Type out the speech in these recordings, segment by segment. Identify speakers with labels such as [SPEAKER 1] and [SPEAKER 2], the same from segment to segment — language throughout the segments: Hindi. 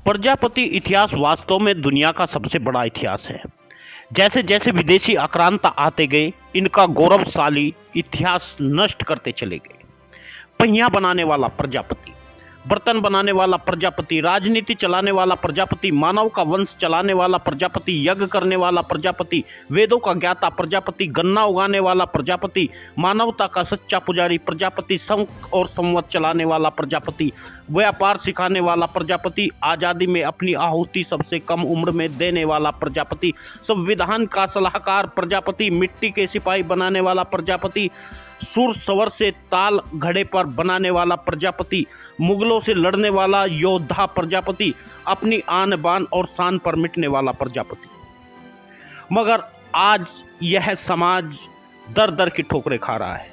[SPEAKER 1] प्रजापति इतिहास वास्तव में दुनिया का सबसे बड़ा इतिहास है। जैसे जैसे विदेशी आक्रांता आते गए, इनका गौरवशाली इतिहास नष्ट करते चले गए। पहिया बनाने वाला प्रजापति, बर्तन बनाने वाला प्रजापति, राजनीति चलाने वाला प्रजापति, मानव का वंश चलाने वाला प्रजापति, यज्ञ करने वाला प्रजापति, वेदों का ज्ञाता प्रजापति, गन्ना उगाने वाला प्रजापति, मानवता का सच्चा पुजारी प्रजापति, शंख और संवत चलाने वाला प्रजापति, व्यापार सिखाने वाला प्रजापति, आज़ादी में अपनी आहुति सबसे कम उम्र में देने वाला प्रजापति, संविधान का सलाहकार प्रजापति, मिट्टी के सिपाही बनाने वाला प्रजापति, सुर स्वर से ताल घड़े पर बनाने वाला प्रजापति, मुगलों से लड़ने वाला योद्धा प्रजापति, अपनी आन बान और शान पर मिटने वाला प्रजापति। मगर आज यह समाज दर दर की ठोकरें खा रहा है,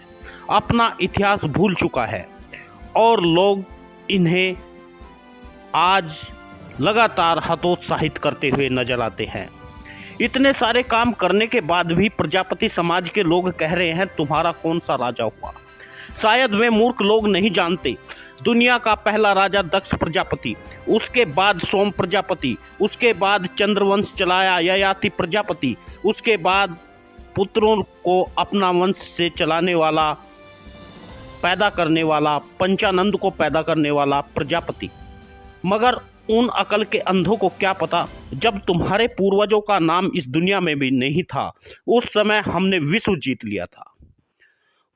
[SPEAKER 1] अपना इतिहास भूल चुका है और लोग इन्हें आज लगातार हतोत्साहित करते हुए नजर आते हैं। इतने सारे काम करने के बाद भी प्रजापति समाज के लोग कह रहे हैं तुम्हारा कौन सा राजा हुआ। शायद वे मूर्ख लोग नहीं जानते, दुनिया का पहला राजा दक्ष प्रजापति, उसके बाद सोम प्रजापति, उसके बाद चंद्रवंश चलाया ययाति प्रजापति, उसके बाद पुत्रों को अपना वंश से चलाने वाला, पैदा करने वाला, पंचानंद को पैदा करने वाला प्रजापति। मगर उन अकल के अंधों को क्या पता, जब तुम्हारे पूर्वजों का नाम इस दुनिया में भी नहीं था, उस समय हमने विश्व जीत लिया था।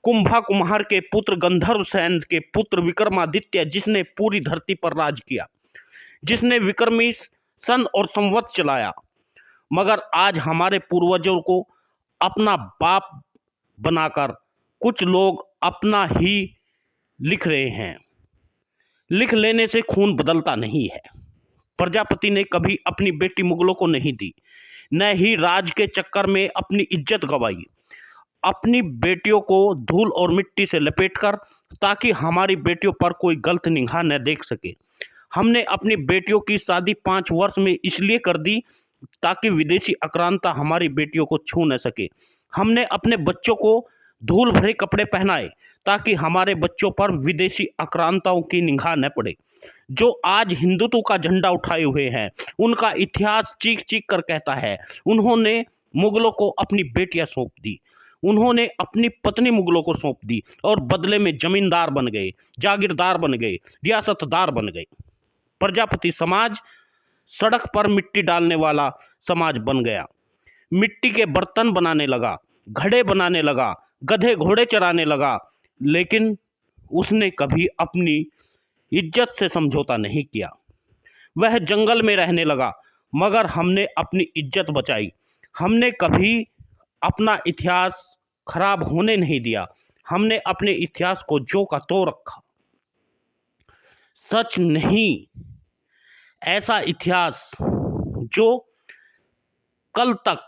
[SPEAKER 1] कुंभा कुम्हार के पुत्र, गंधर्व सैन के पुत्र विक्रमादित्य, जिसने पूरी धरती पर राज किया, जिसने विक्रमी सन और संवत चलाया। मगर आज हमारे पूर्वजों को अपना बाप बनाकर कुछ लोग अपना ही लिख रहे हैं। लिख लेने से खून बदलता नहीं है। प्रजापति ने कभी अपनी बेटी मुगलों को नहीं दी, न ही राज के चक्कर में अपनी इज्जत गंवाई। अपनी बेटियों को धूल और मिट्टी से लपेटकर, ताकि हमारी बेटियों पर कोई गलत निगाह न देख सके। हमने अपनी बेटियों की शादी 5 वर्ष में इसलिए कर दी ताकि विदेशी आक्रांता हमारी बेटियों को छू न सके। हमने अपने बच्चों को धूल भरे कपड़े पहनाए ताकि हमारे बच्चों पर विदेशी आक्रांताओं की निगाह न पड़े। जो आज हिंदुत्व का झंडा उठाए हुए हैं, उनका इतिहास चीख चीख कर कहता है, उन्होंने मुगलों को अपनी बेटियां सौंप दी, उन्होंने अपनी पत्नी मुगलों को सौंप दी और बदले में जमींदार बन गए, जागीरदार बन गए, रियासतदार बन गए। प्रजापति समाज सड़क पर मिट्टी डालने वाला समाज बन गया। मिट्टी के बर्तन बनाने लगा, घड़े बनाने लगा, गधे घोड़े चराने लगा, लेकिन उसने कभी अपनी इज्जत से समझौता नहीं किया। वह जंगल में रहने लगा, मगर हमने अपनी इज्जत बचाई। हमने कभी अपना इतिहास खराब होने नहीं दिया। हमने अपने इतिहास को जो का तो रखा। सच नहीं, ऐसा इतिहास जो कल तक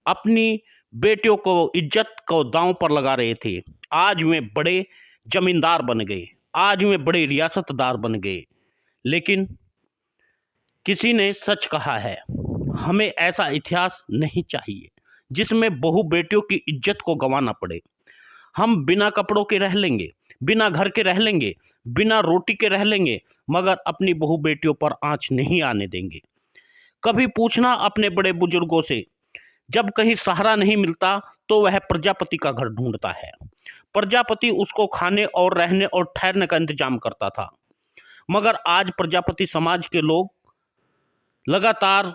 [SPEAKER 1] अपनी बेटियों को इज्जत को दांव पर लगा रहे थे, आज वे बड़े जमींदार बन गए, आज वे बड़े रियासतदार बन गए। लेकिन किसी ने सच कहा है, हमें ऐसा इतिहास नहीं चाहिए जिसमें बहु बेटियों की इज्जत को गंवाना पड़े। हम बिना कपड़ों के रह लेंगे, बिना घर के रह लेंगे, बिना रोटी के रह लेंगे, मगर अपनी बहु बेटियों पर आंच नहीं आने देंगे। कभी पूछना अपने बड़े बुजुर्गों से, जब कहीं सहारा नहीं मिलता तो वह प्रजापति का घर ढूंढता है। प्रजापति उसको खाने और रहने और ठहरने का इंतजाम करता था। मगर आज प्रजापति समाज के लोग लगातार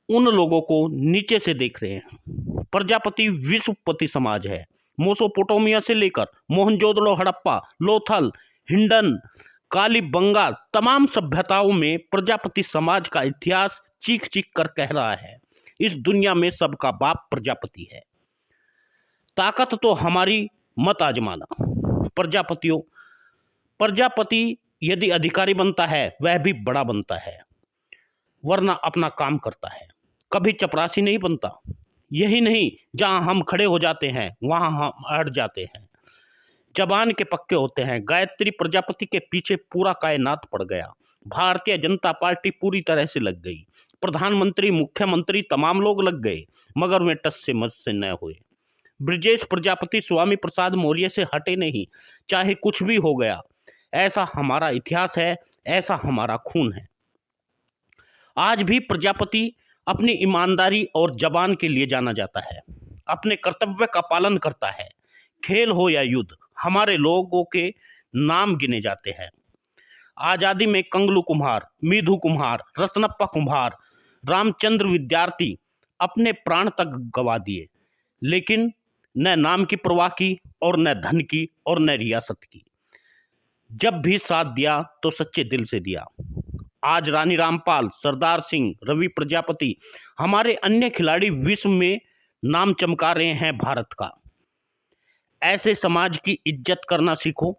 [SPEAKER 1] उन लोगों को नीचे से देख रहे हैं। प्रजापति विश्वपति समाज है। मेसोपोटामिया से लेकर मोहनजोदड़ो, हड़प्पा, लोथल, हिंडन, कालीबंगा, तमाम सभ्यताओं में प्रजापति समाज का इतिहास चीख चीख कर कह रहा है, इस दुनिया में सबका बाप प्रजापति है। ताकत तो हमारी मत आजमाना। प्रजापतियों, प्रजापति यदि अधिकारी बनता है, वह भी बड़ा बनता है, वरना अपना काम करता है, कभी चपरासी नहीं बनता। यही नहीं, जहां हम खड़े हो जाते हैं वहां हम अड़ जाते हैं, जबान के पक्के होते हैं। गायत्री प्रजापति के पीछे पूरा कायनात पड़ गया। भारतीय जनता पार्टी पूरी तरह से लग गई। प्रधानमंत्री, मुख्यमंत्री, तमाम लोग लग गए, मगर वे टस से मस से न हुए। ब्रजेश प्रजापति स्वामी प्रसाद मौर्य से हटे नहीं, चाहे कुछ भी हो गया। ऐसा हमारा इतिहास है, ऐसा हमारा खून है। आज भी प्रजापति अपनी ईमानदारी और जबान के लिए जाना जाता है, अपने कर्तव्य का पालन करता है। खेल हो या युद्ध, हमारे लोगों के नाम गिने जाते हैं। आजादी में कंगलू कुम्हार, मिधु कुम्हार, रत्नप्पा कुम्हार, रामचंद्र विद्यार्थी अपने प्राण तक गवा दिए, लेकिन न नाम की परवाह की और न धन की और न रियासत की। जब भी साथ दिया तो सच्चे दिल से दिया। आज रानी रामपाल, सरदार सिंह, रवि प्रजापति, हमारे अन्य खिलाड़ी विश्व में नाम चमका रहे हैं भारत का। ऐसे समाज की इज्जत करना सीखो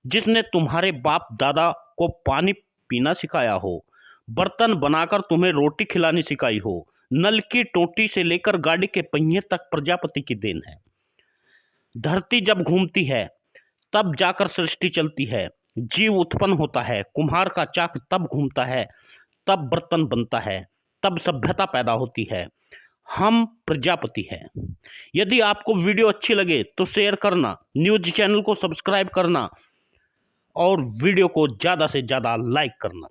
[SPEAKER 1] जिसने तुम्हारे बाप दादा को पानी पीना सिखाया हो, बर्तन बनाकर तुम्हें रोटी खिलानी सिखाई हो। नल की टोटी से लेकर गाड़ी के पहिए तक प्रजापति की देन है। धरती जब घूमती है तब जाकर सृष्टि चलती है, जीव उत्पन्न होता है। कुम्हार का चाक तब घूमता है, तब बर्तन बनता है, तब सभ्यता पैदा होती है। हम प्रजापति हैं। यदि आपको वीडियो अच्छी लगे तो शेयर करना, न्यूज चैनल को सब्सक्राइब करना और वीडियो को ज़्यादा से ज़्यादा लाइक करना।